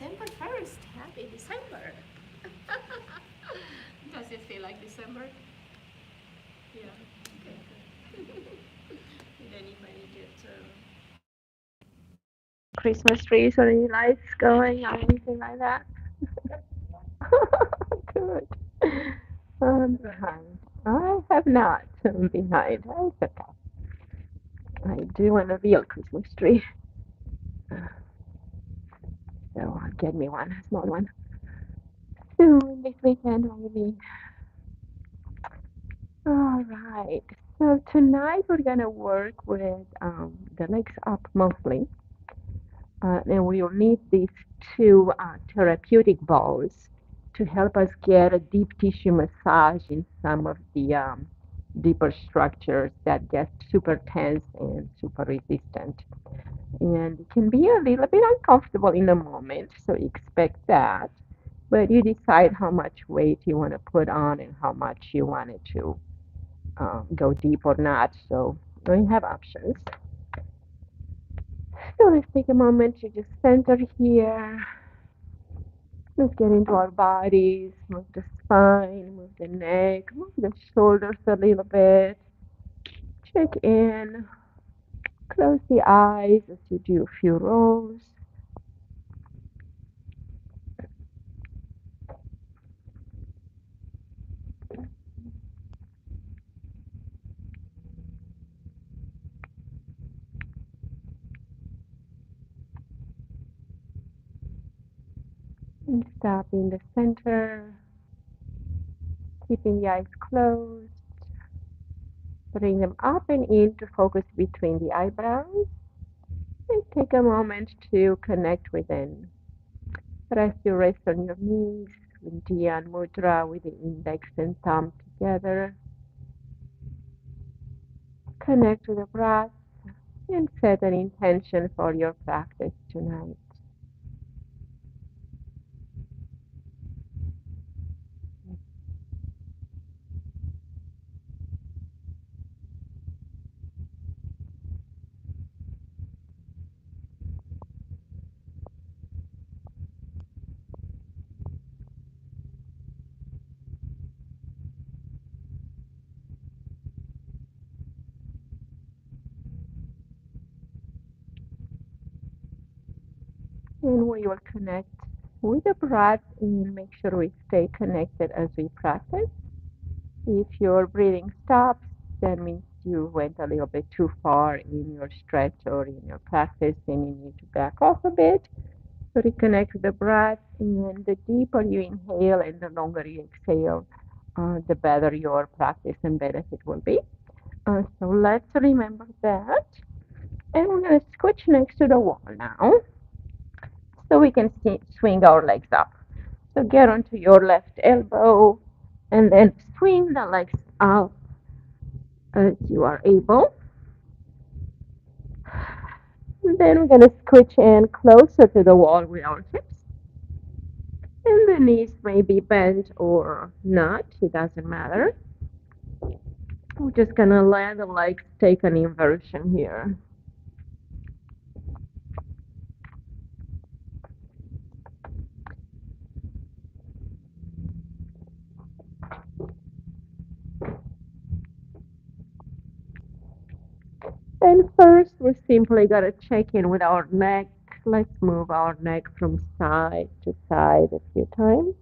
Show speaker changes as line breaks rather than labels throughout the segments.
December 1st. Happy December. Does it feel like December? Yeah. Good. Did anybody get Christmas trees or any lights going or anything like that? Good. I'm behind. I have not. I'm behind. It's okay. I do want a real Christmas tree. So I'll get me one, a small one. Soon this weekend maybe. All right. So tonight we're gonna work with the legs up mostly, and we will need these two therapeutic balls to help us get a deep tissue massage in some of the deeper structures that get super tense and super resistant. And it can be a little bit uncomfortable in the moment, so expect that. But you decide how much weight you want to put on and how much you want it to go deep or not. So we have options. So let's take a moment to just center here. Let's get into our bodies, move the spine, move the neck, move the shoulders a little bit. Check in. Close the eyes as you do a few rolls. And stop in the center, keeping the eyes closed. Bring them up and in to focus between the eyebrows. And take a moment to connect within. Rest your wrist on your knees with Dhyan Mudra with the index and thumb together. Connect to the breath and set an intention for your practice tonight. And we will connect with the breath and make sure we stay connected as we practice. If your breathing stops, that means you went a little bit too far in your stretch or in your practice and you need to back off a bit. So reconnect with the breath, and the deeper you inhale and the longer you exhale, the better your practice and benefit will be. So let's remember that. And we're going to switch next to the wall now so we can swing our legs up. So get onto your left elbow and then swing the legs up as you are able. And then we're going to switch in closer to the wall with our hips. And the knees may be bent or not, it doesn't matter. We're just going to let the legs take an inversion here. And first, we're simply gonna check in with our neck. Let's move our neck from side to side a few times.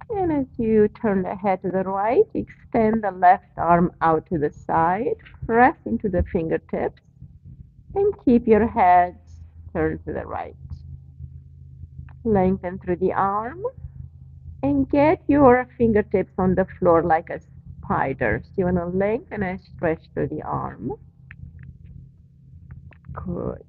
And as you turn the head to the right, extend the left arm out to the side, press into the fingertips, and keep your head turned to the right. Lengthen through the arm and get your fingertips on the floor like a spider. So you want to lengthen and stretch through the arm. Good.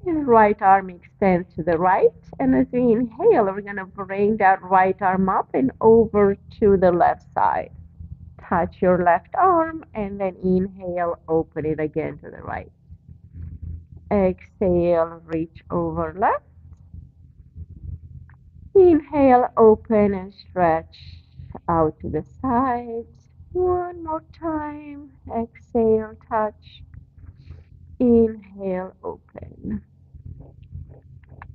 And right arm extends to the right. And as we inhale, we're going to bring that right arm up and over to the left side. Touch your left arm and then inhale, open it again to the right. Exhale, reach over left. Inhale, open and stretch out to the sides. One more time. Exhale, touch. Inhale, open.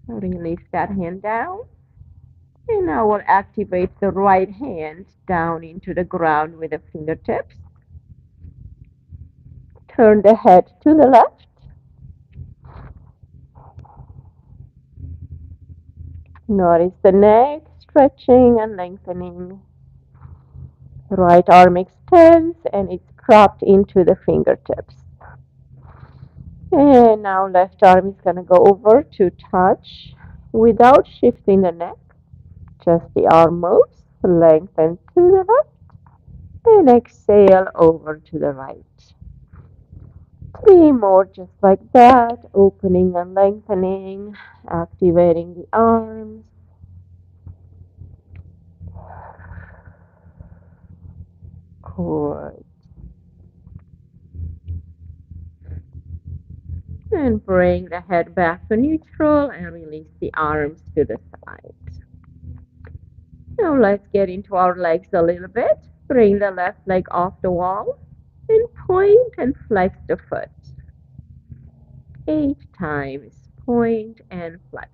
Release that hand down. And now we'll activate the right hand down into the ground with the fingertips. Turn the head to the left. Notice the neck stretching and lengthening. Right arm extends and it's cropped into the fingertips. And now left arm is going to go over to touch without shifting the neck. Just the arm moves, lengthen to the left, and exhale over to the right. Three more just like that, opening and lengthening, activating the arms. Good. And bring the head back to neutral and release the arms to the side. Now let's get into our legs a little bit. Bring the left leg off the wall and point and flex the foot. 8 times. Point and flex.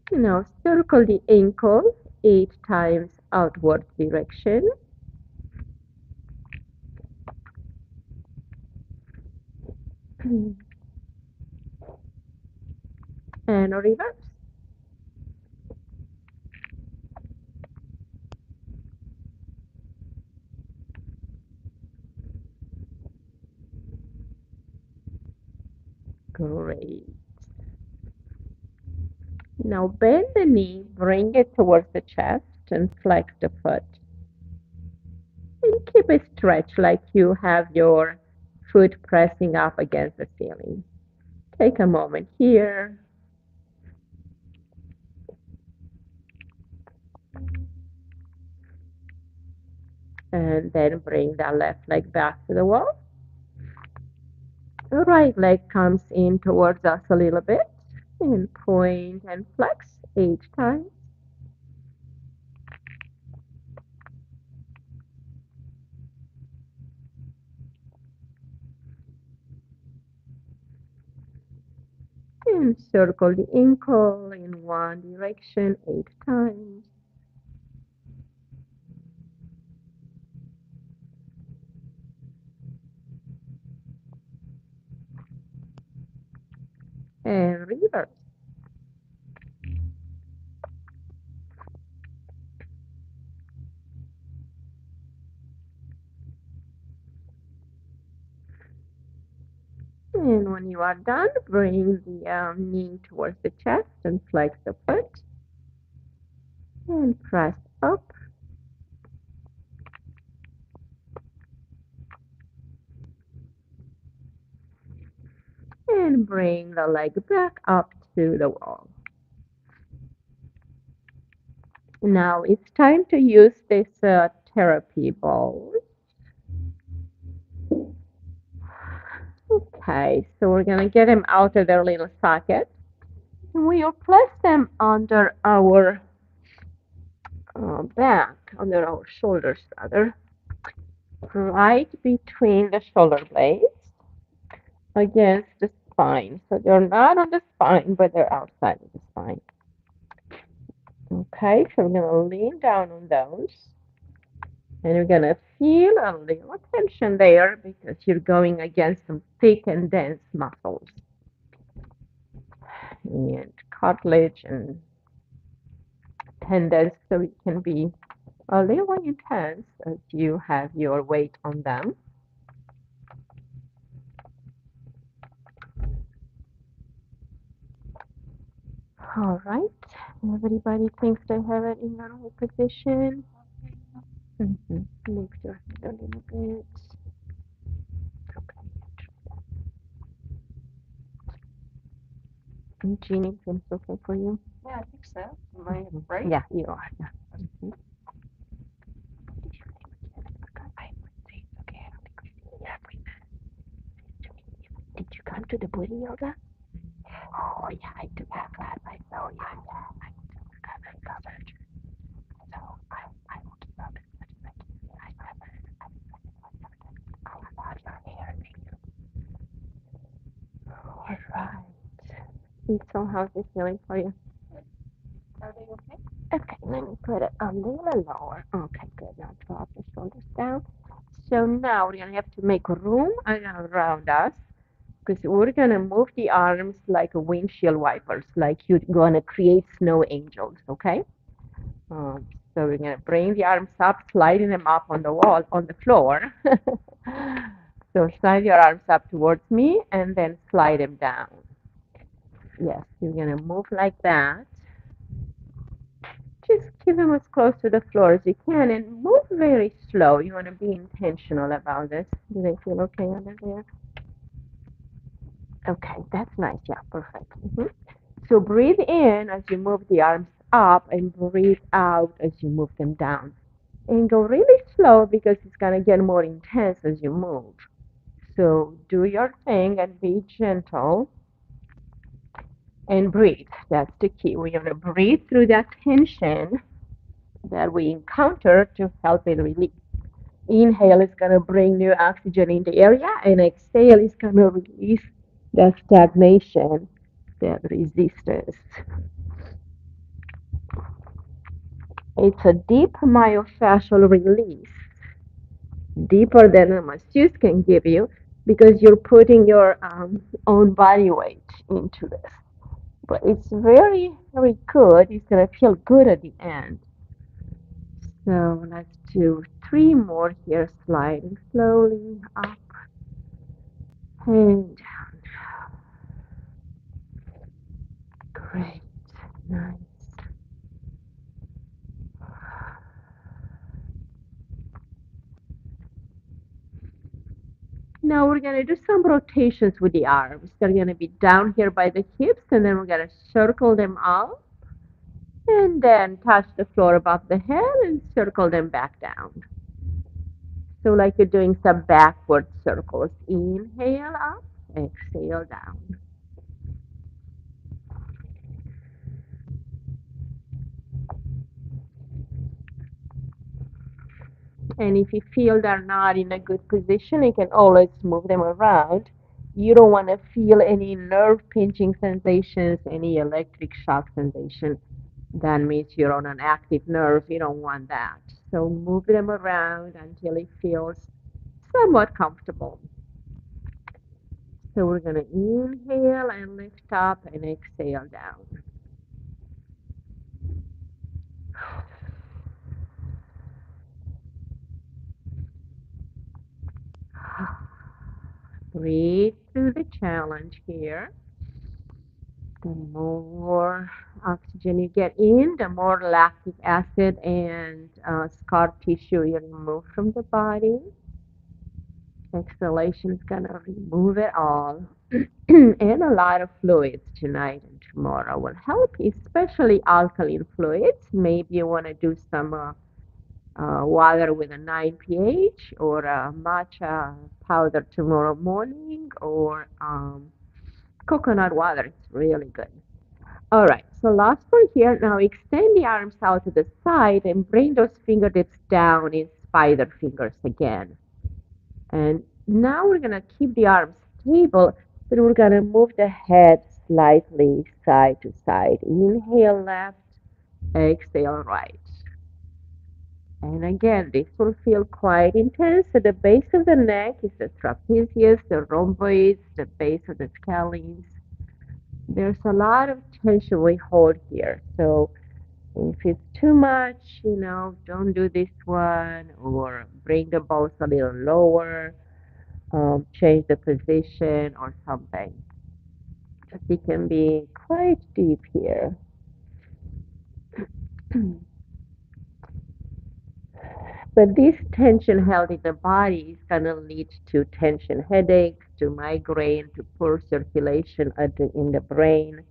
Now circle the ankle 8 times outward direction. And reverse. Great. Now bend the knee, bring it towards the chest and flex the foot. And keep it stretched like you have your foot pressing up against the ceiling. Take a moment here. And then bring that left leg back to the wall. The right leg comes in towards us a little bit. And point and flex 8 times. And circle the ankle in one direction 8 times. And reverse. And when you are done, bring the knee towards the chest and flex the foot. And press up. And bring the leg back up to the wall. Now it's time to use this therapy ball. Okay, so we're going to get them out of their little socket. And we'll place them under our back, under our shoulders rather, right between the shoulder blades against the spine. So they're not on the spine, but they're outside of the spine. Okay, so we're going to lean down on those. And you're going to feel a little tension there because you're going against some thick and dense muscles and cartilage and tendons, so it can be a little intense as you have your weight on them. All right, everybody thinks they have it in normal position. Lift your head a little bit. Okay. Jeannie, seems okay for you?
Yeah, I think so. Am I right?
Yeah, you are. Yeah. Did you come to the Buddha yoga? Oh, yeah, I do have class. I know, yeah. I covered. So I will keep up as much as I can. I love your hair. All right. So how's it feeling for you?
Are they okay?
Okay, let me put it a little lower. Okay, good. Now drop the shoulders down. So now we're gonna have to make room around us because we're gonna move the arms like windshield wipers, like you're gonna create snow angels, okay? So we're gonna bring the arms up, sliding them up on the wall, on the floor. So slide your arms up towards me and then slide them down. Yes, you're gonna move like that. Just keep them as close to the floor as you can and move very slow. You want to be intentional about this. Do they feel okay under there? Okay, that's nice. Yeah, perfect. So breathe in as you move the arms up and breathe out as you move them down. And go really slow because it's going to get more intense as you move. So do your thing and be gentle and breathe. That's the key. We're going to breathe through that tension that we encounter to help it release. Inhale is going to bring new oxygen in the area, and exhale is going to release that stagnation, that resistance. It's a deep myofascial release, deeper than a masseuse can give you, because you're putting your own body weight into this. But it's very, very good. It's going to feel good at the end. So let's do 3 more here, sliding slowly up and down. Great, nice. Now we're going to do some rotations with the arms. They're going to be down here by the hips, and then we're going to circle them up, and then touch the floor above the head and circle them back down. So like you're doing some backward circles. Inhale up, exhale down. And if you feel they're not in a good position, you can always move them around. You don't want to feel any nerve pinching sensations, any electric shock sensation. That means you're on an active nerve. You don't want that. So move them around until it feels somewhat comfortable. So we're going to inhale and lift up and exhale down. Breathe through the challenge here. The more oxygen you get in, the more lactic acid and scar tissue you remove from the body. Exhalation is going to remove it all. And a lot of fluids tonight and tomorrow will help, especially alkaline fluids. Maybe you want to do some water with a 9 pH or a matcha powder tomorrow morning or coconut water. It's really good. All right, so last one here. Now extend the arms out to the side and bring those fingertips down in spider fingers again. And now we're going to keep the arms stable, but we're going to move the head slightly side to side. Inhale left, exhale right. And again, this will feel quite intense. At the base of the neck is the trapezius, the rhomboids, the base of the scalenes. There's a lot of tension we hold here. So if it's too much, don't do this one, or bring the bones a little lower, change the position or something. Because it can be quite deep here. But this tension held in the body is going to lead to tension headaches, to migraine, to poor circulation in the brain,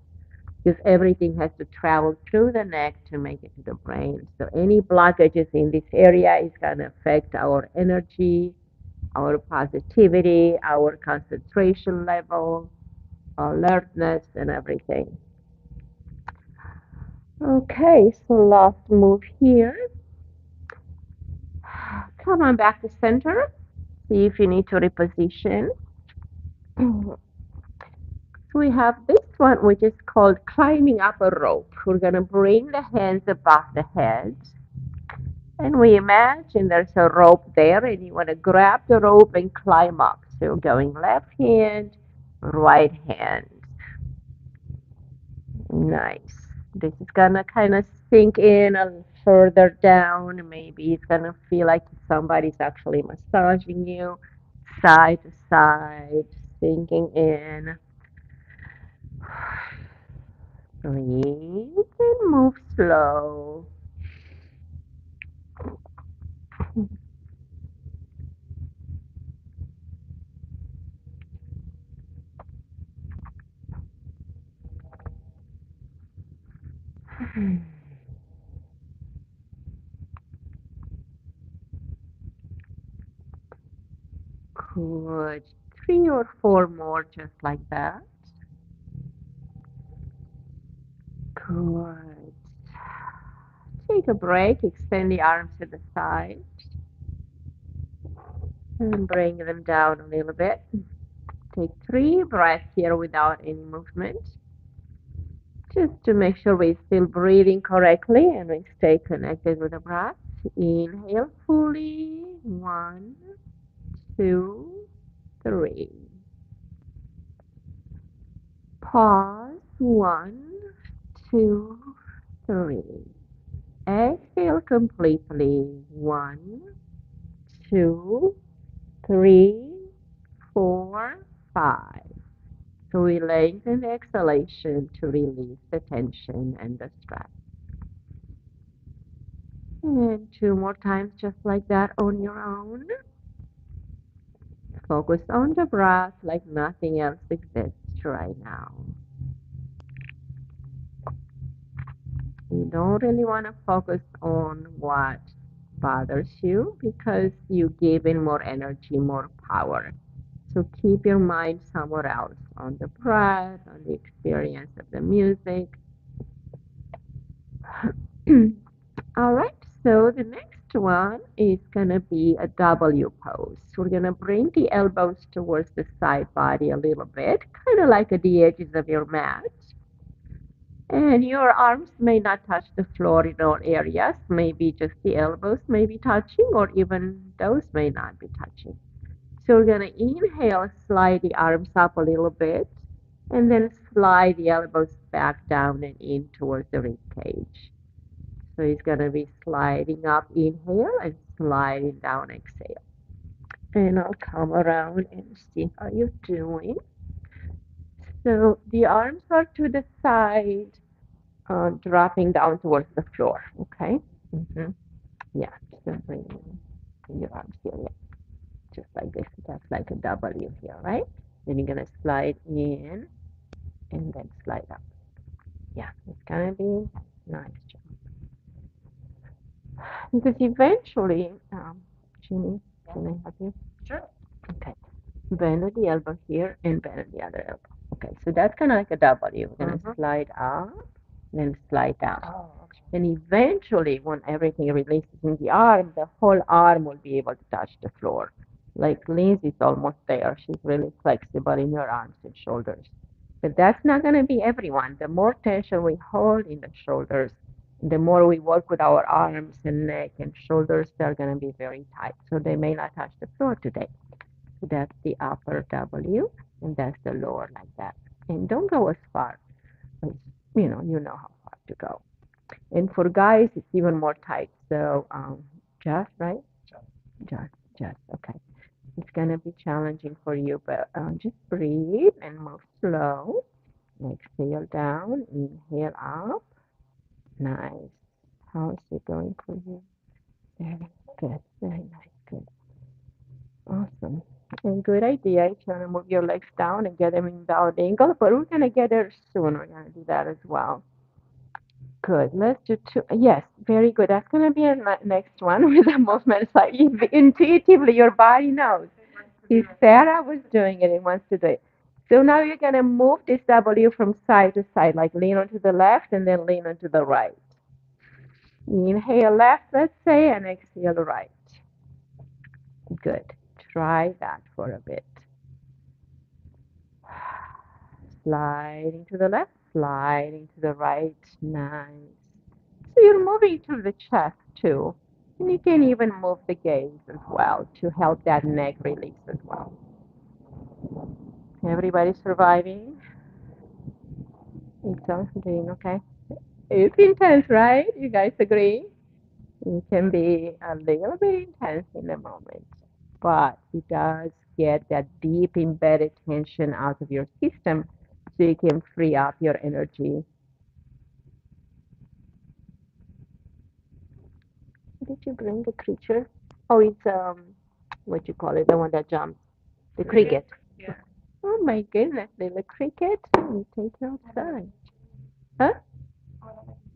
because everything has to travel through the neck to make it to the brain. So any blockages in this area is going to affect our energy, our positivity, our concentration level, alertness, and everything. Okay, so last move here. Come on back to center. See if you need to reposition. So we have this one, which is called climbing up a rope. We're going to bring the hands above the head. And we imagine there's a rope there, and you want to grab the rope and climb up. So going left hand, right hand. Nice. This is gonna kind of sink in a little further down. Maybe it's gonna feel like somebody's actually massaging you side to side, sinking in. Breathe and move slow. Good. 3 or 4 more just like that. Good. Take a break, extend the arms to the side, and bring them down a little bit. Take 3 breaths here without any movement, just to make sure we're still breathing correctly and we stay connected with the breath. Inhale fully. 1, 2, 3. Pause. 1, 2, 3. Exhale completely. 1, 2, 3, 4, 5. So we lengthen the exhalation to release the tension and the stress. And 2 more times just like that on your own. Focus on the breath like nothing else exists right now. You don't really want to focus on what bothers you because you give in more energy, more power. So keep your mind somewhere else, on the breath, on the experience of the music. All right, so the next one is going to be a W pose. We're going to bring the elbows towards the side body a little bit, kind of like at the edges of your mat. And your arms may not touch the floor in all areas. Maybe just the elbows may be touching, or even those may not be touching. So we're going to inhale, slide the arms up a little bit, and then slide the elbows back down and in towards the rib cage. So it's going to be sliding up, inhale, and sliding down, exhale. And I'll come around and see how you're doing. So the arms are to the side, dropping down towards the floor, okay? Yeah, so bring your arms here, yeah. just like this. That's like a W here, right? Then you're gonna slide in and then slide up. Yeah, it's gonna be nice, because eventually, Jeannie, can I help you?
Sure.
Okay. Bend at the elbow here and bend at the other elbow. Okay, so that's kind of like a W. We're going to slide up, then slide down.
Oh, okay.
And eventually, when everything releases in the arm, the whole arm will be able to touch the floor. Like Lindsay's almost there. She's really flexible in her arms and shoulders. But that's not going to be everyone. The more tension we hold in the shoulders, the more we work with our arms and neck and shoulders, they're going to be very tight. So they may not touch the floor today. So that's the upper W, and that's the lower like that. And don't go as far as, you know how far to go. And for guys, it's even more tight. So just, right? Just, okay. It's going to be challenging for you, but just breathe and move slow. Exhale down, inhale up. Nice. How is it going for you? Very good, very nice, good. Awesome. And good idea. If you want to move your legs down and get them in down angle, but we're going to get there soon. We're going to do that as well. Good. Let's do two. Yes, very good. That's going to be our next one with the movements. Like intuitively, your body knows. If Sarah was doing it, it wants to do it. So now you're going to move this W from side to side, like lean onto the left and then lean onto the right. Inhale left, let's say, and exhale right. Good. Try that for a bit. Sliding to the left, sliding to the right. Nice. So you're moving to the chest too. And you can even move the gaze as well to help that neck release as well. Everybody surviving? It's all doing okay. It's intense, right? You guys agree? It can be a little bit intense in the moment, but it does get that deep embedded tension out of your system so you can free up your energy. Did you bring the creature? Oh, it's what you call it, the one that jumps, the cricket.
Yeah.
Oh my goodness, little cricket. Let me take it outside. Huh?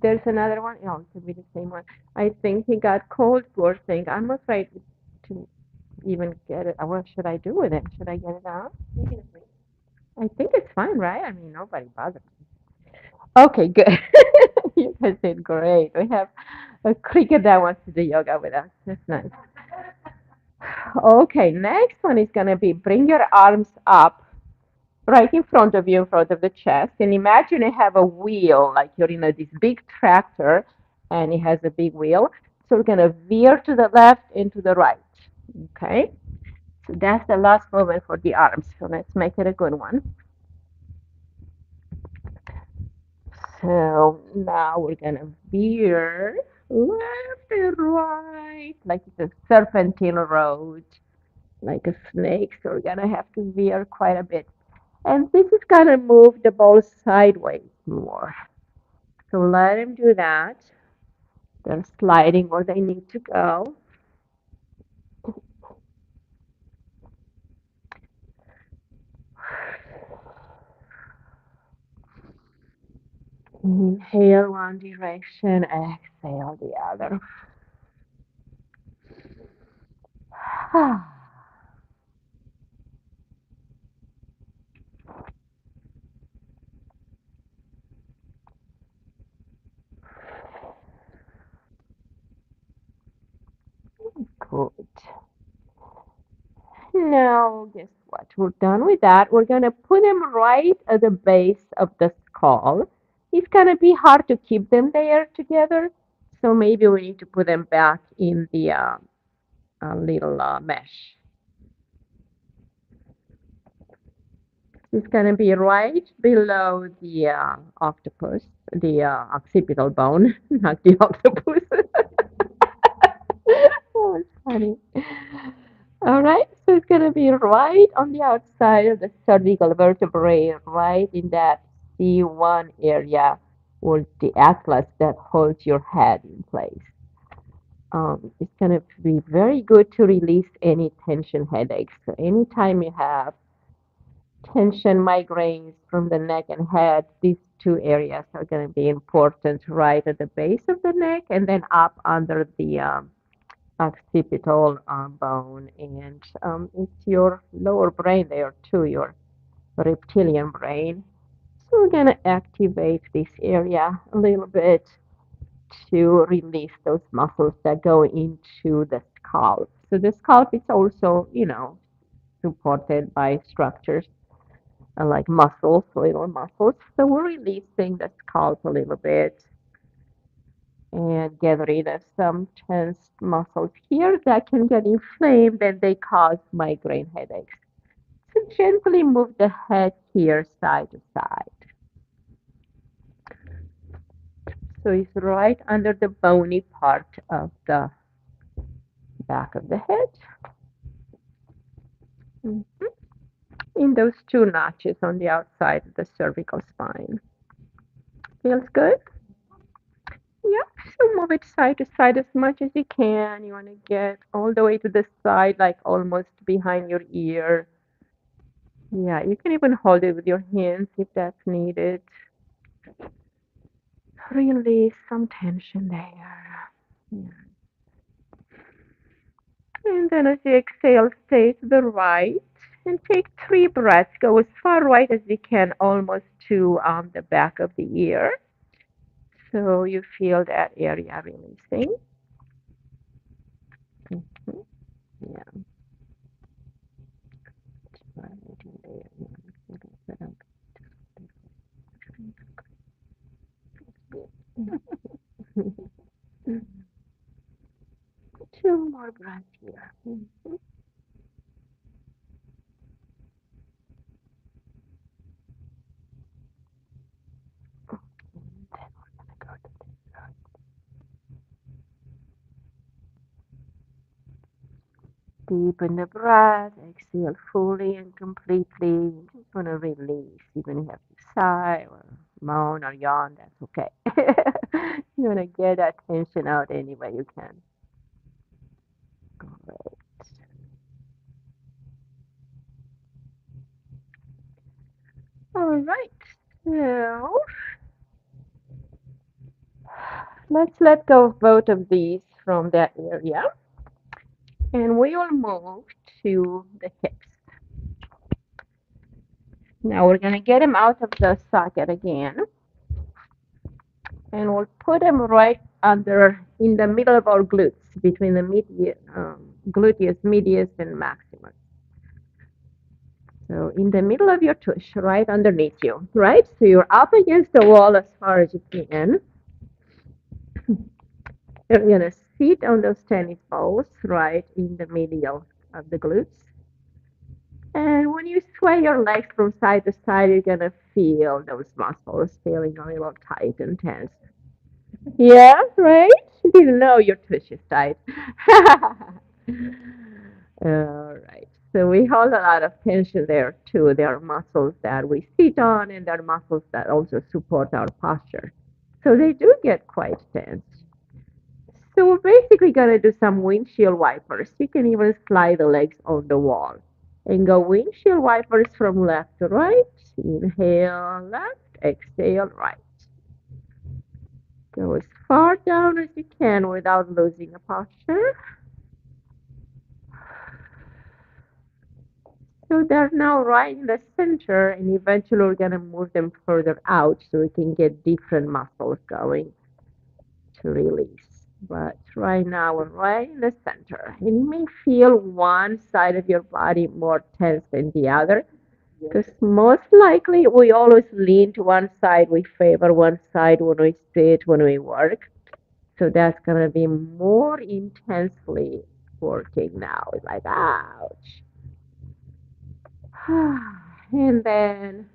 There's another one. Oh, it could be the same one. I think he got cold, poor thing. I'm afraid to even get it. What should I do with it? Should I get it out? I think it's fine, right? I mean, nobody bothers me. Okay, good. You guys did great. We have a cricket that wants to do yoga with us. That's nice. Okay, next one is going to be bring your arms up right in front of you, in front of the chest, and imagine you have a wheel, like you're in this big tractor, and it has a big wheel. So we're going to veer to the left and to the right. Okay, so that's the last movement for the arms. So let's make it a good one. So now we're going to veer left and right, like it's a serpentine road, like a snake. So we're going to have to veer quite a bit. And this is going to move the ball sideways more. So let him do that. They're sliding where they need to go. Inhale one direction, exhale the other. Good. Now, guess what? We're done with that. We're going to put them right at the base of the skull. It's going to be hard to keep them there together. So maybe we need to put them back in the little mesh. It's going to be right below the octopus, the occipital bone, not the octopus. Oh, it's funny. All right, so it's going to be right on the outside of the cervical vertebrae, right in that C1 area, or the atlas that holds your head in place. it's going to be very good to release any tension headaches. So anytime you have tension migraines from the neck and head, these two areas are going to be important right at the base of the neck and then up under the occipital bone. And it's your lower brain there too, your reptilian brain. So we're going to activate this area a little bit to release those muscles that go into the scalp. So the scalp is also, supported by structures like muscles, little muscles. So we're releasing the scalp a little bit and get rid of some tense muscles here that can get inflamed and they cause migraine headaches. So gently move the head here side to side. So it's right under the bony part of the back of the head. Mhm. In those two notches on the outside of the cervical spine. Feels good? Yeah, so move it side to side as much as you can. You want to get all the way to the side, like almost behind your ear. Yeah, you can even hold it with your hands if that's needed. Release some tension there. Yeah. And then as you exhale, stay to the right and take 3 breaths. Go as far right as you can, almost to the back of the ear. So you feel that area releasing. Mhm. Yeah. Two more breaths here. Mhm. And then we're gonna go to this side. Deepen the breath, exhale fully and completely. You just want to release, even if you have to sigh or moan or yawn, that's okay. You want to get that tension out any way you can. Great. All right. So let's let go of both of these from that area. And we will move to the hips. Now we're going to get them out of the socket again. And we'll put them right under, in the middle of our glutes, between the gluteus medius and maximus. So in the middle of your tush, right underneath you, right? So you're up against the wall as far as you can. You're going to sit on those tennis balls right in the middle of the glutes. And when you sway your legs from side to side, you're going to feel those muscles feeling a little tight and tense. Yeah, right? You didn't know your tush is tight. All right. So we hold a lot of tension there too. There are muscles that we sit on, and there are muscles that also support our posture. So they do get quite tense. So we're basically going to do some windshield wipers. You can even slide the legs on the wall and go windshield wipers from left to right. Inhale left, exhale right. Go as far down as you can without losing the posture. So they're now right in the center, and eventually we're going to move them further out so we can get different muscles going to release. But right now we're right in the center. And you may feel one side of your body more tense than the other, because most likely we always lean to one side. We favor one side when we sit, when we work. So that's going to be more intensely working now. It's like, ouch. And then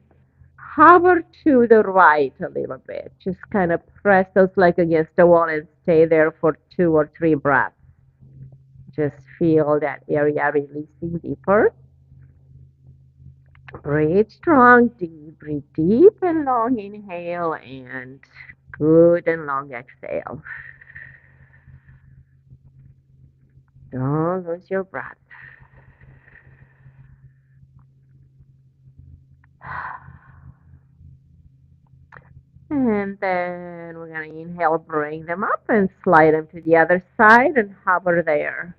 hover to the right a little bit. Just kind of press those legs against the wall and stay there for 2 or 3 breaths. Just feel that area releasing deeper. Breathe strong, deep, breathe deep and long inhale and good and long exhale. Don't lose your breath. And then we're going to inhale, bring them up and slide them to the other side and hover there.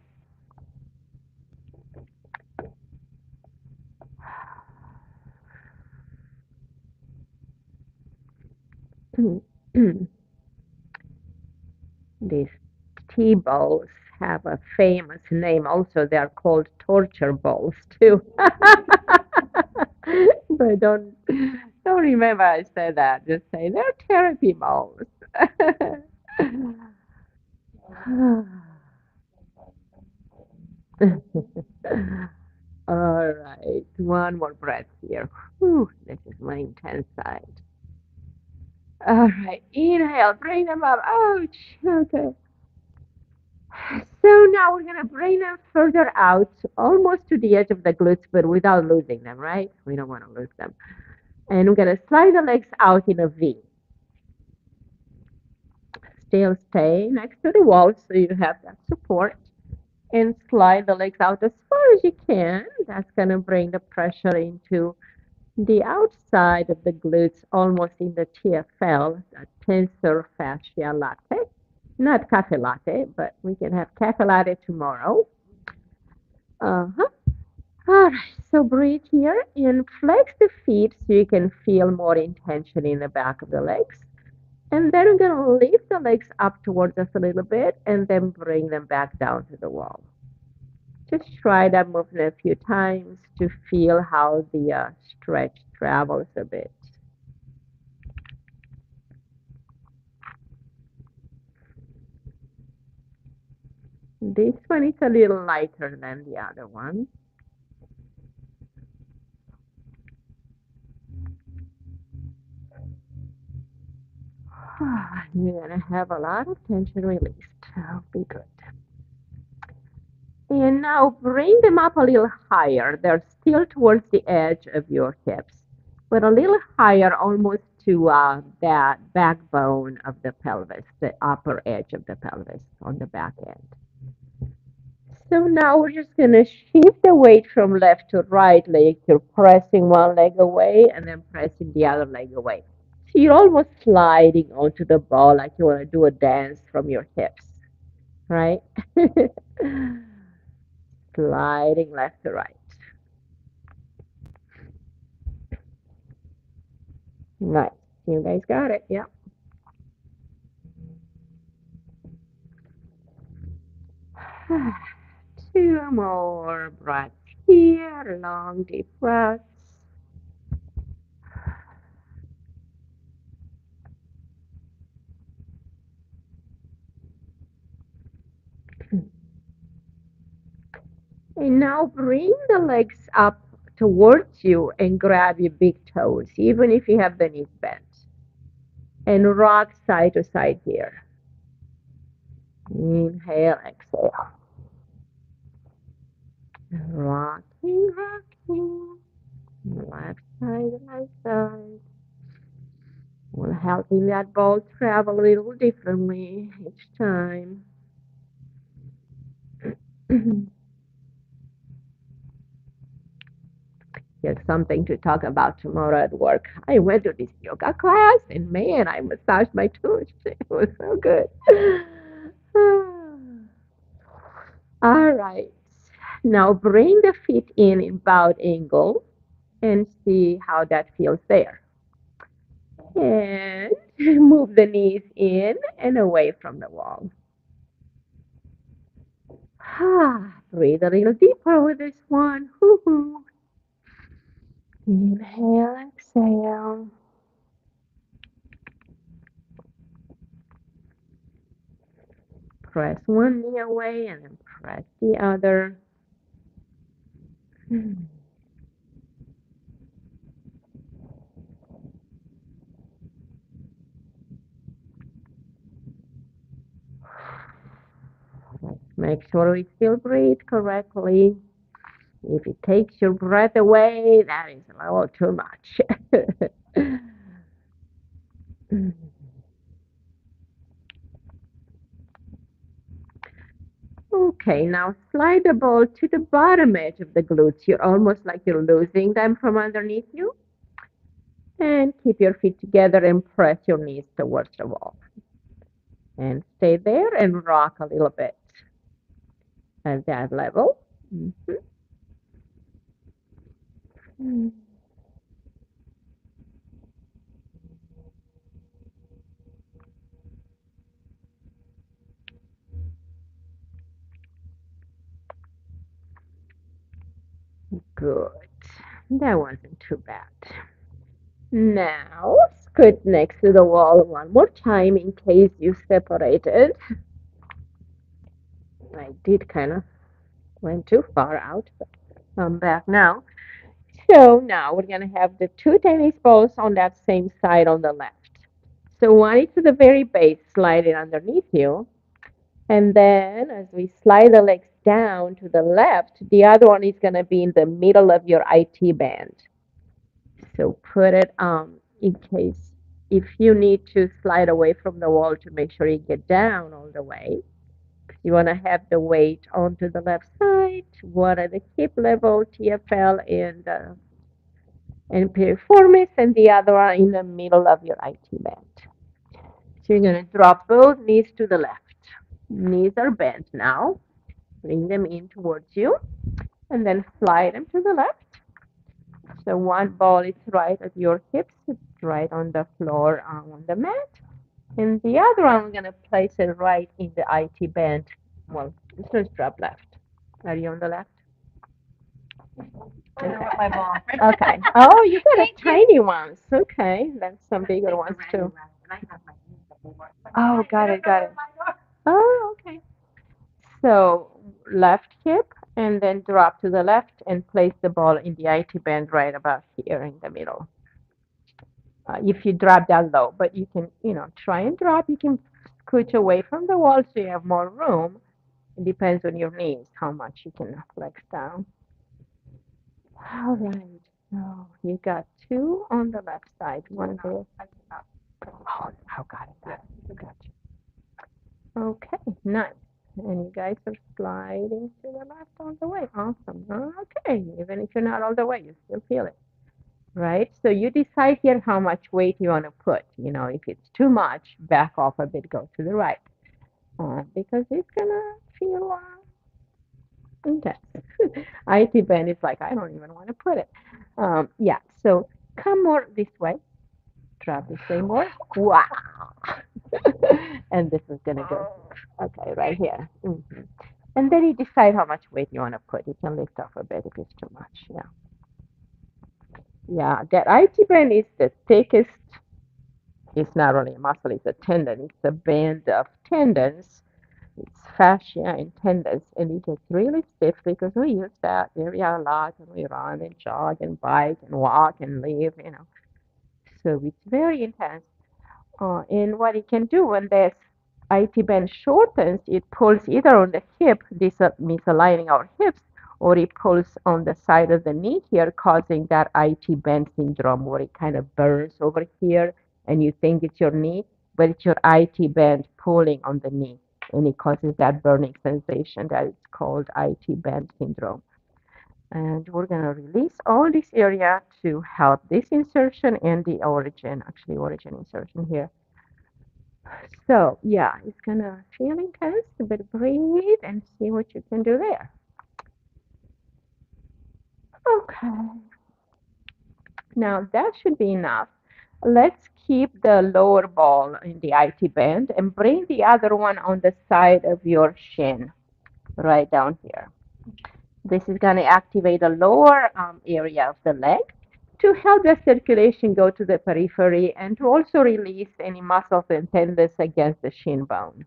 These tea bowls have a famous name also. They are called torture bowls too. But don't remember I said that. Just say they're therapy bowls. All right, one more breath here. Whew, this is my intense side. All right, inhale, bring them up. Ouch. Okay. So now we're gonna bring them further out, almost to the edge of the glutes, but without losing them, right? We don't want to lose them. And we're gonna slide the legs out in a V. Still stay next to the wall so you have that support. And slide the legs out as far as you can. That's gonna bring the pressure into the outside of the glutes, almost in the TFL, the tensor fascia latte. Not cafe latte, but we can have cafe latte tomorrow. Uh-huh. All right, so breathe here and flex the feet so you can feel more intention in the back of the legs. And then we're going to lift the legs up towards us a little bit and then bring them back down to the wall. Just try that movement a few times to feel how the stretch travels a bit. This one is a little lighter than the other one. You're going to have a lot of tension released. That'll be good. And now bring them up a little higher. They're still towards the edge of your hips, but a little higher, almost to that backbone of the pelvis, the upper edge of the pelvis on the back end. So now we're just going to shift the weight from left to right leg. You're pressing one leg away and then pressing the other leg away. So you're almost sliding onto the ball like you want to do a dance from your hips, right? Sliding left to right. Nice. You guys got it. Yeah. Two more breaths here. Long, deep breaths. And now bring the legs up towards you and grab your big toes, even if you have the knees bent. And rock side to side here. Inhale, exhale. Rocking, rocking. Left side, right side. We're helping that ball travel a little differently each time. Here's something to talk about tomorrow at work. I went to this yoga class and man, I massaged my toes. It was so good. All right. Now bring the feet in bowed angle and see how that feels there. And move the knees in and away from the wall. Breathe a little deeper with this one. Hoo-hoo. Inhale, exhale. Press one knee away and then press the other. Make sure we still breathe correctly. If it takes your breath away, that is a little too much. Okay, now slide the ball to the bottom edge of the glutes. You're almost like you're losing them from underneath you. And keep your feet together and press your knees towards the wall. And stay there and rock a little bit at that level. Mhm. Good. That wasn't too bad. Now, scoot next to the wall one more time in case you separated. I did kind of went too far out, but I'm back now. So now we're going to have the two tennis balls on that same side on the left. So one is to the very base, slide it underneath you. And then as we slide the legs down to the left, the other one is going to be in the middle of your IT band. So put it in case if you need to slide away from the wall to make sure you get down all the way. You want to have the weight onto the left side, one at the hip level, TFL, and piriformis, and the other one in the middle of your IT band. So you're going to drop both knees to the left. Knees are bent now. Bring them in towards you, and then slide them to the left. So one ball is right at your hips, it's right on the floor on the mat. And the other one, we're going to place it right in the IT band. Well, this one's drop left. Are you on the left?
I want my ball.
Okay. Oh, you got a
Thank you.
tiny ones. Okay. That's some bigger ones too. Oh, got it, got it. Oh, okay. So left hip and then drop to the left and place the ball in the IT band right about here in the middle. If you drop that low, but you can, try and drop. You can scooch away from the wall so you have more room. It depends on your knees how much you can flex down. All right. So you got two on the left side, one there. Oh, got it. Got you. Okay, nice. And you guys are sliding to the left all the way. Awesome. Okay, even if you're not all the way, you still feel it. Right? So you decide here how much weight you want to put. If it's too much, back off a bit, go to the right. Because it's going to feel intense. IT band is like, I don't even want to put it. Yeah, so come more this way. Drop this way more. Wow. And this is going to go, okay, right here. And then you decide how much weight you want to put. You can lift off a bit if it's too much. Yeah. Yeah, that IT band is the thickest. It's not only a muscle, it's a tendon. It's a band of tendons. It's fascia and tendons, and it gets really stiff because we use that area a lot when we run and jog and bike and walk and live. So it's very intense. And what it can do when the IT band shortens, it pulls either on the hip, this misaligning our hips, or it pulls on the side of the knee here, causing that IT band syndrome where it kind of burns over here and you think it's your knee, but it's your IT band pulling on the knee. And it causes that burning sensation that is called IT band syndrome. And we're going to release all this area to help this insertion and the origin, actually origin insertion here. So yeah, it's gonna feel intense, but breathe and see what you can do there. Okay. Now that should be enough. Let's keep the lower ball in the IT band and bring the other one on the side of your shin, right down here. This is going to activate the lower area of the leg to help the circulation go to the periphery and to also release any muscles and tendons against the shin bone.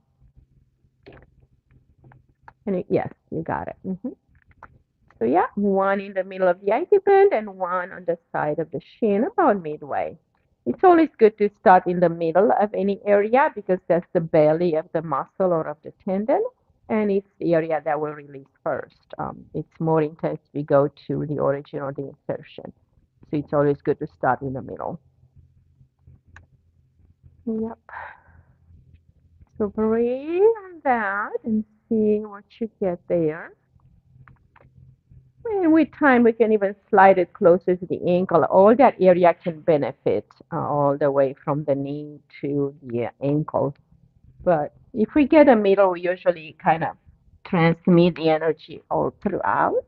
And yes, you got it. So yeah, one in the middle of the IT band and one on the side of the shin about midway. It's always good to start in the middle of any area because that's the belly of the muscle or of the tendon, and it's the area that will release first. It's more intense if we go to the origin or the insertion. So it's always good to start in the middle. Yep. So breathe on that and seeing what you get there. And with time, we can even slide it closer to the ankle. All that area can benefit all the way from the knee to the ankle. But if we get a middle, we usually kind of transmit the energy all throughout.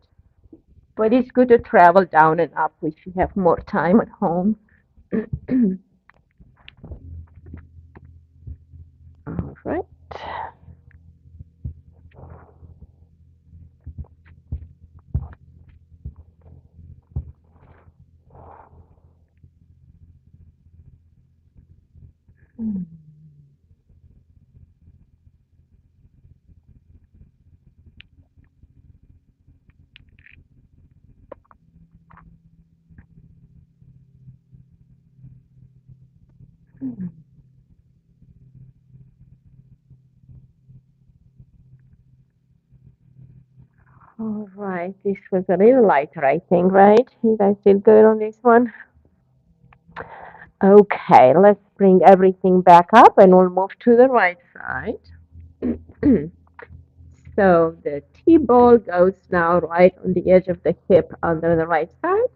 But it's good to travel down and up if you have more time at home. All right. All right. This was a little lighter, I think, right? You guys feel good on this one? Okay, let's bring everything back up and we'll move to the right side. So the T-ball goes now right on the edge of the hip under the right side.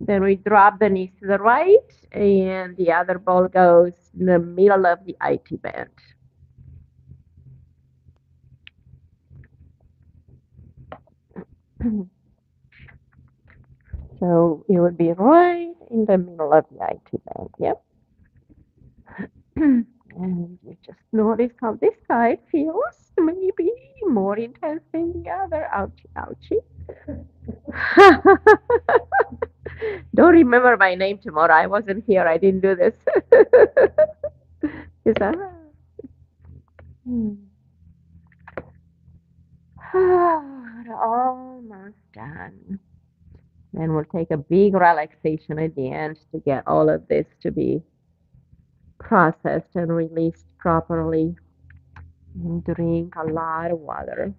Then we drop the knees to the right, and the other ball goes in the middle of the IT band. So it would be right in the middle of the IT band. Yep. And you just notice how this side feels, maybe more intense than the other. Ouchie, ouchie. Don't remember my name tomorrow. I wasn't here. I didn't do this. Is that? Hmm. Almost done. Then we'll take a big relaxation at the end to get all of this to be processed and released properly. And drink a lot of water.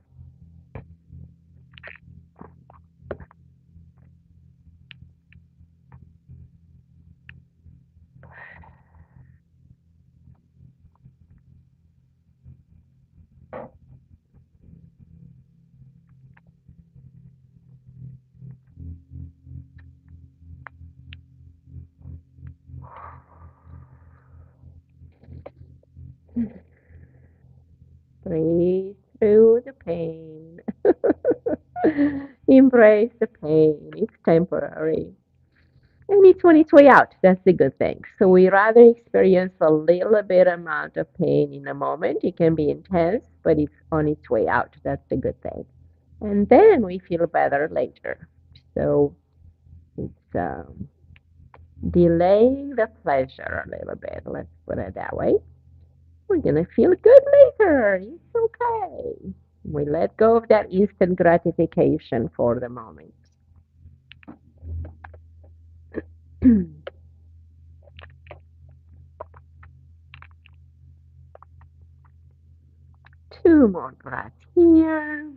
Breathe through the pain. Embrace the pain. It's temporary. And it's on its way out. That's the good thing. So we rather experience a little bit amount of pain in a moment. It can be intense, but it's on its way out. That's the good thing. And then we feel better later. So it's delaying the pleasure a little bit. Let's put it that way. We're gonna feel good later. It's okay. We let go of that instant gratification for the moment. Two more breaths here.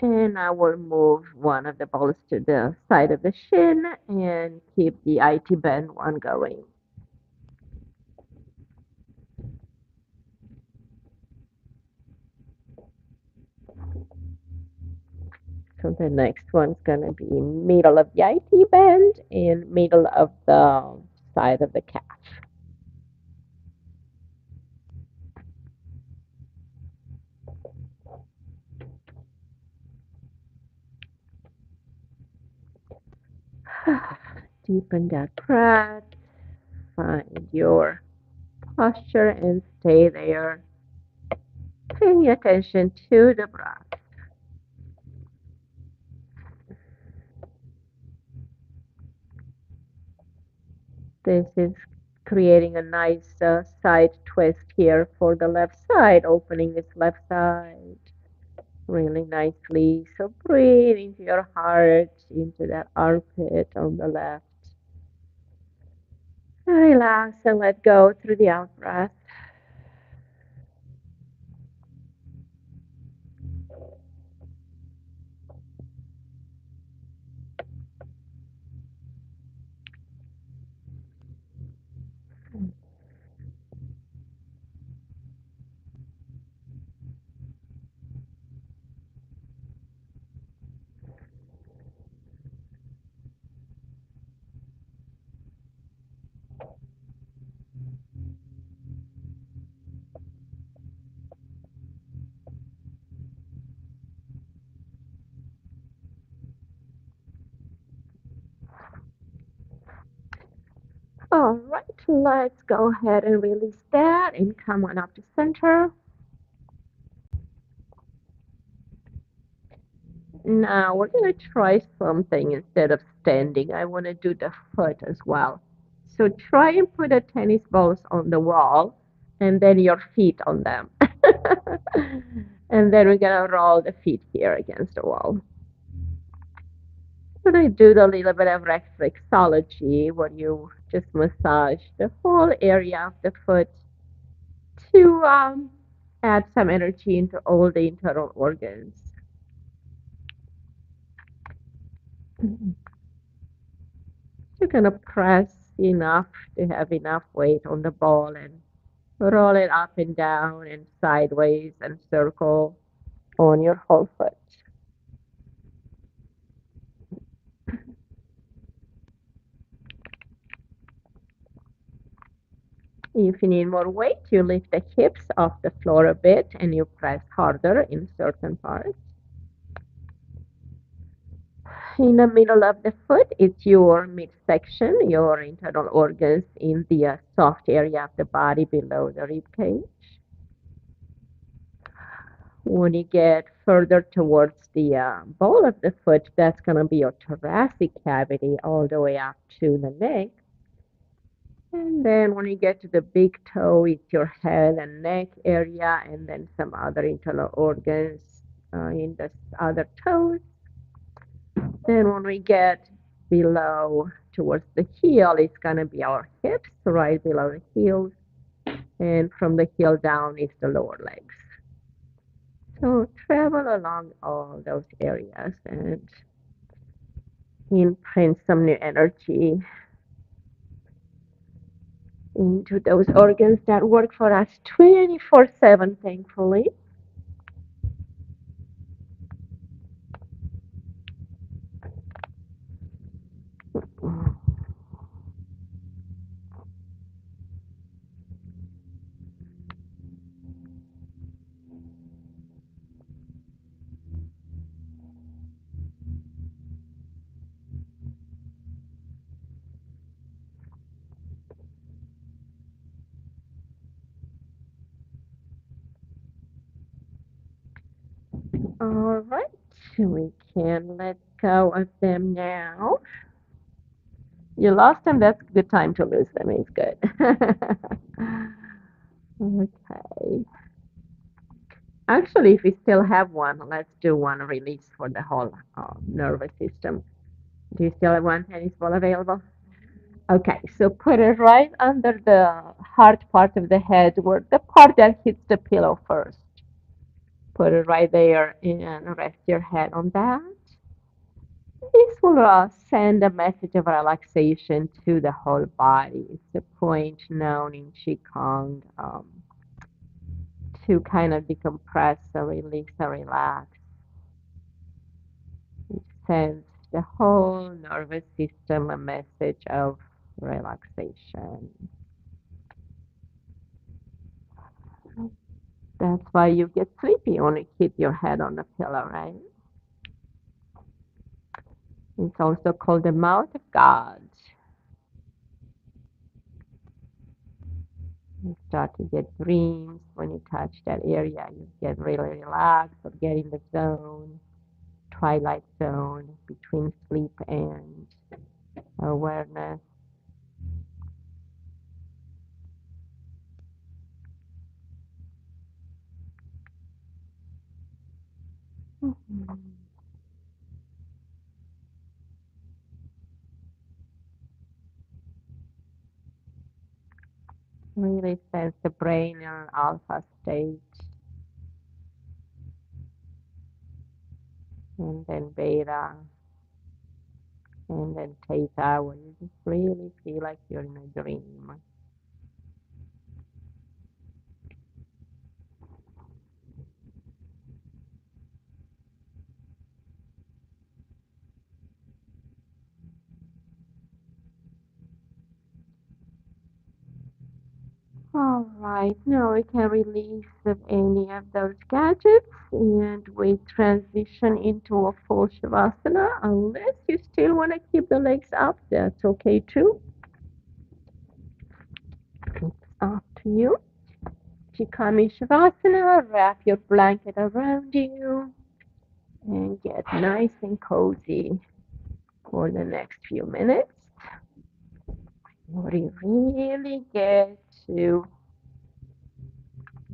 And I will move one of the balls to the side of the shin and keep the IT band one going. So the next one's gonna be middle of the IT band and middle of the side of the calf. Deepen that breath. Find your posture and stay there. Paying attention to the breath. This is creating a nice side twist here for the left side, opening this left side really nicely. So breathe into your heart, into that armpit on the left. Relax and let go through the out breath. All right, let's go ahead and release that and come on up to center. Now we're going to try something instead of standing. I want to do the foot as well. So try and put the tennis balls on the wall and then your feet on them. And then we're going to roll the feet here against the wall. But I do a little bit of reflexology where you just massage the whole area of the foot to add some energy into all the internal organs. You're going to press enough to have enough weight on the ball and roll it up and down and sideways and circle on your whole foot. If you need more weight, you lift the hips off the floor a bit and you press harder in certain parts. In the middle of the foot is your midsection, your internal organs in the soft area of the body below the rib cage. When you get further towards the ball of the foot, that's going to be your thoracic cavity all the way up to the neck. And then when you get to the big toe, it's your head and neck area, and then some other internal organs in the other toes. Then when we get below towards the heel, it's going to be our hips, right below the heels. And from the heel down is the lower legs. So travel along all those areas and imprint some new energy into those organs that work for us 24/7, thankfully. All right, we can let go of them now. You lost them, that's a good time to lose them. It's good. Okay. Actually, if we still have one, let's do one release for the whole nervous system. Do you still have one tennis ball available? Okay, so put it right under the heart part of the head, where the part that hits the pillow first. Put it right there and rest your head on that. This will send a message of relaxation to the whole body. It's a point known in Qigong to kind of decompress, release, relax. It sends the whole nervous system a message of relaxation. That's why you get sleepy when you hit your head on the pillow, right? It's also called the mouth of God. You start to get dreams when you touch that area. You get really relaxed or get in the zone, twilight zone between sleep and awareness. Mhm. Really sense the brain in an alpha state, and then beta, and then theta, where you just really feel like you're in a dream. All right, now we can release of any of those gadgets and we transition into a full Shavasana unless you still want to keep the legs up. That's okay too. It's up to you. Chikami Shavasana, wrap your blanket around you and get nice and cozy for the next few minutes. Where you really get to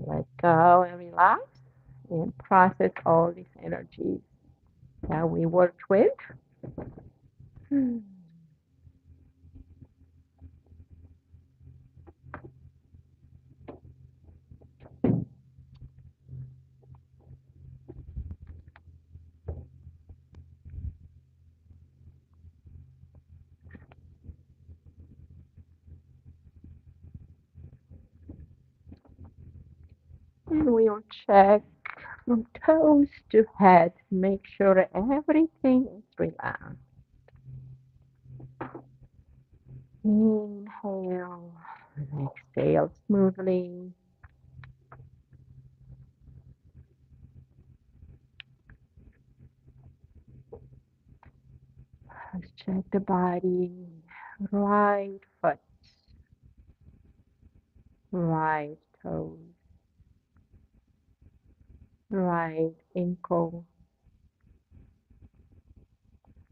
let go and relax and process all these energies that we worked with. And we'll check from toes to head. Make sure everything is relaxed. Inhale, exhale smoothly. Let's check the body. Right foot, right toe, right ankle,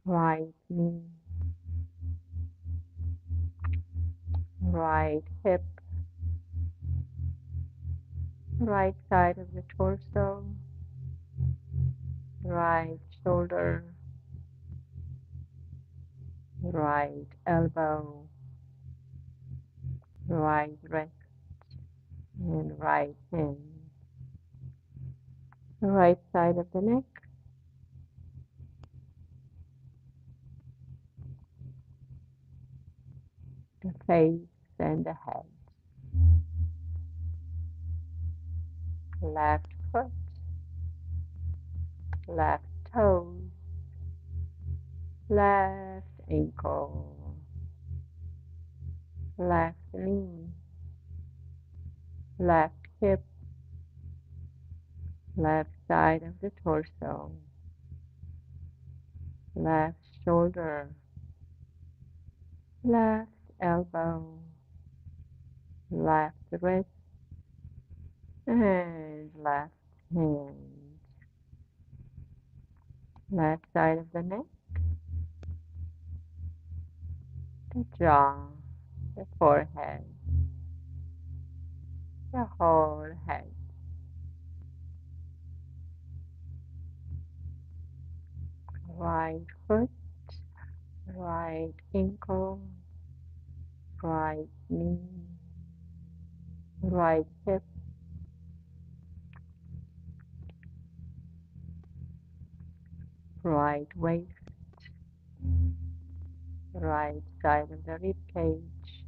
right knee, right hip, right side of the torso, right shoulder, right elbow, right wrist, and right hand. The right side of the neck, the face, and the head. Left foot, left toe, left ankle, left knee, left hip, left side of the torso, left shoulder, left elbow, left wrist, and left hand. Left side of the neck, the jaw, the forehead, the whole head. Right foot, right ankle, right knee, right hip, right waist, right side of the rib cage,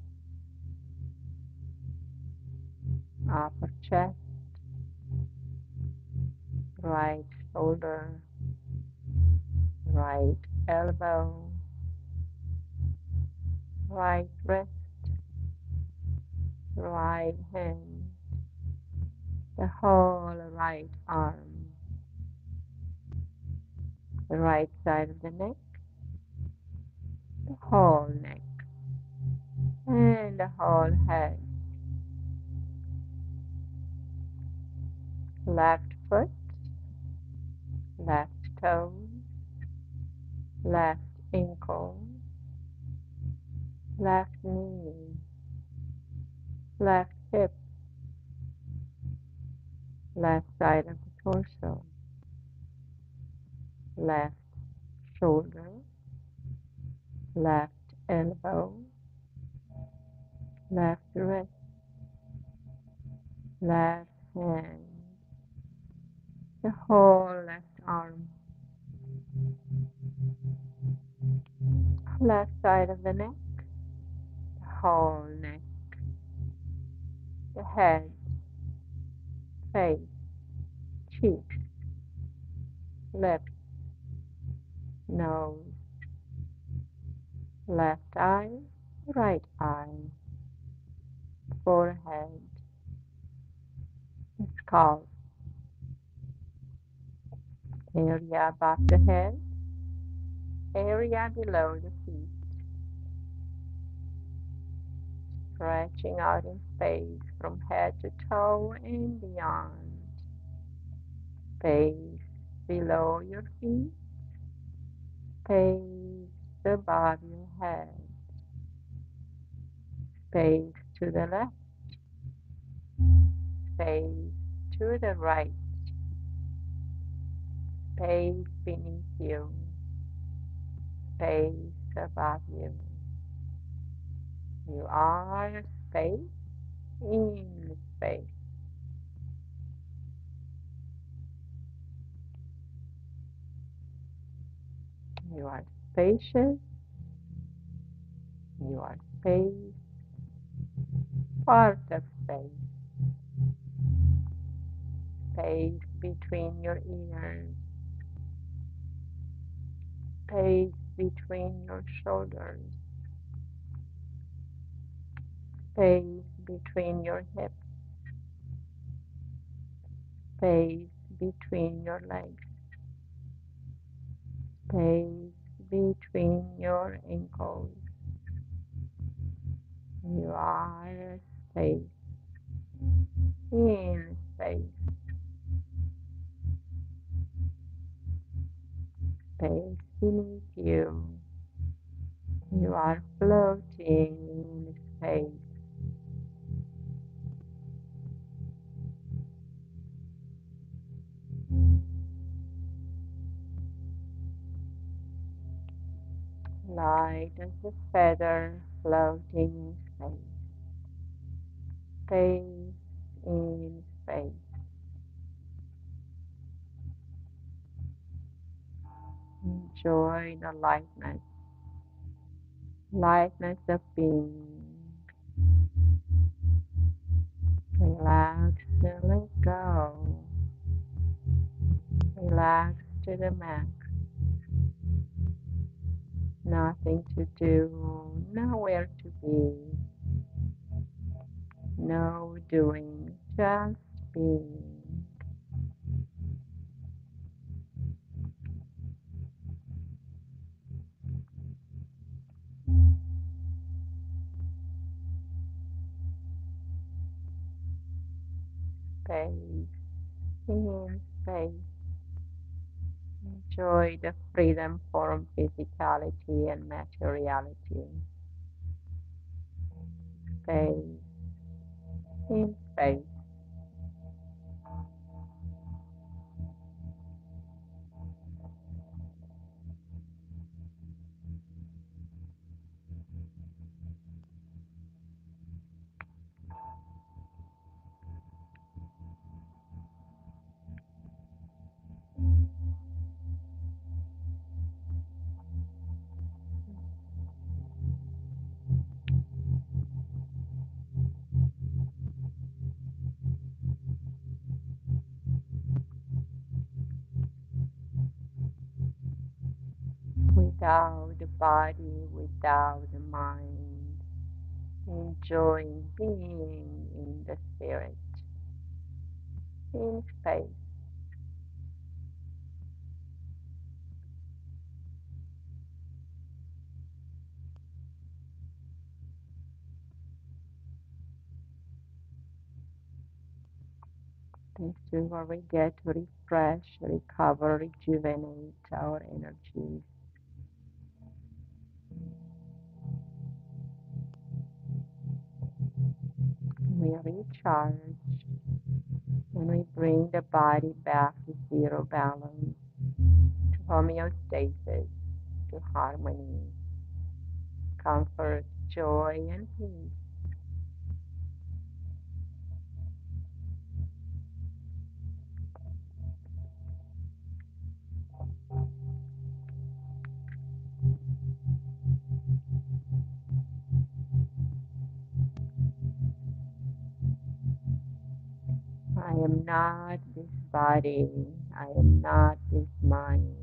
upper chest, right shoulder, right elbow, right wrist, right hand, the whole right arm, the right side of the neck, the whole neck, and the whole head. Left foot, left toe, left ankle, left knee, left hip, left side of the torso, left shoulder, left elbow, left wrist, left hand, the whole left arm, left side of the neck, the whole neck, the head, face, cheeks, lips, nose, left eye, right eye, forehead, scalp, area above the head, area below the feet, stretching out in space from head to toe and beyond. Space below your feet, space above your head, space to the left, space to the right, space beneath you, space above you. You are space in space. You are spacious. You are space, part of space, space between your ears, space between your shoulders, space between your hips, space between your legs, space between your ankles. You are space in space, space beneath you. You are floating in space. Light as a feather floating in space, space in space. Enjoy the lightness of being. Relax and let go. Relax to the max. Nothing to do, nowhere to be. No doing, just being. Space in space. Enjoy the freedom from physicality and materiality. Space in space. Without the body, without the mind, enjoying being in the spirit, in space. This is where we get to refresh, recover, rejuvenate our energies. We recharge and we bring the body back to zero balance, to homeostasis, to harmony, comfort, joy, and peace. I am not this body. I am not this mind.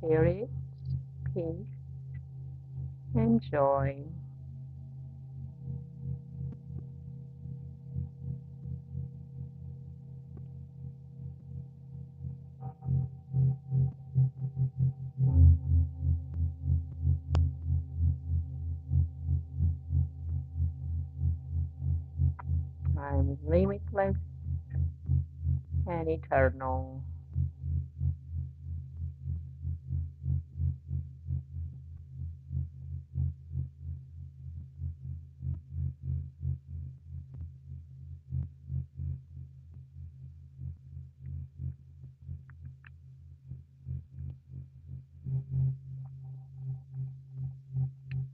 spirit, peace, and joy. I'm limitless and eternal.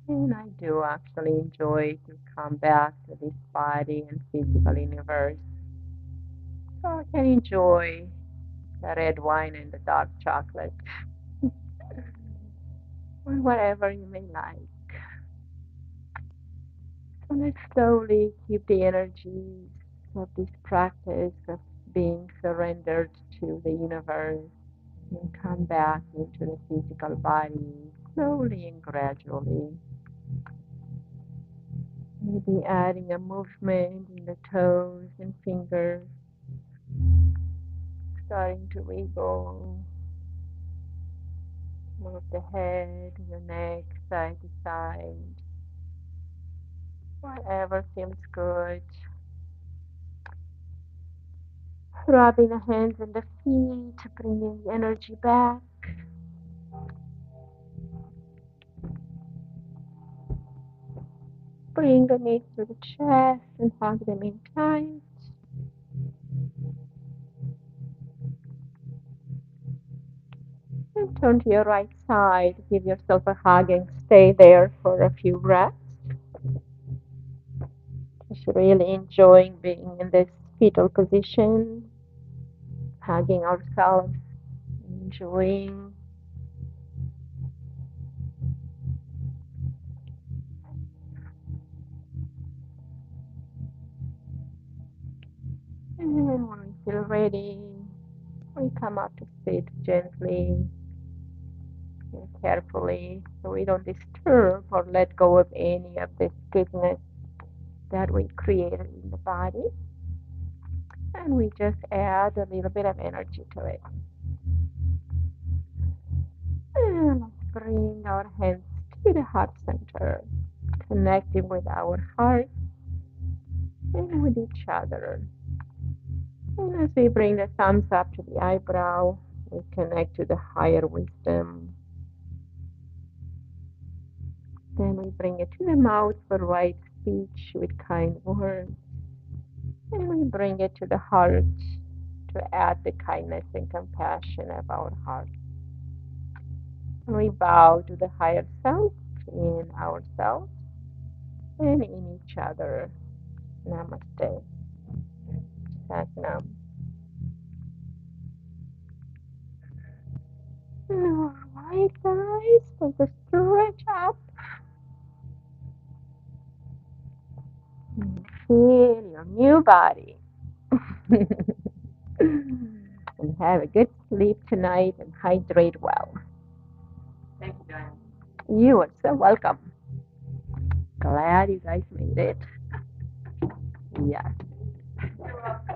And I do actually enjoy to come back to this body and physical universe. So I can enjoy the red wine and the dark chocolate, or whatever you may like. So let's slowly keep the energies of this practice of being surrendered to the universe and come back into the physical body slowly and gradually. Maybe adding a movement in the toes and fingers, starting to wiggle, move the head, the neck, side to side, whatever feels good. Rubbing the hands and the feet, bringing the energy back. Bring the knees to the chest and hug them in tight. And turn to your right side. Give yourself a hug and stay there for a few breaths. Just really enjoying being in this fetal position, hugging ourselves, enjoying. And then when we feel ready, we come up to sit gently and carefully so we don't disturb or let go of any of the stiffness that we created in the body. And we just add a little bit of energy to it. And let's bring our hands to the heart center, connecting with our heart and with each other. And as we bring the thumbs up to the eyebrow, we connect to the higher wisdom. Then we bring it to the mouth for right speech with kind words. And we bring it to the heart to add the kindness and compassion of our heart. And we bow to the higher self in ourselves and in each other. Namaste. Satnam. All right, guys, take a stretch up and feel your new body. And have a good sleep tonight and hydrate well.
Thank you, Diane.
You are so welcome. Glad you guys made it. Yeah.
You're welcome.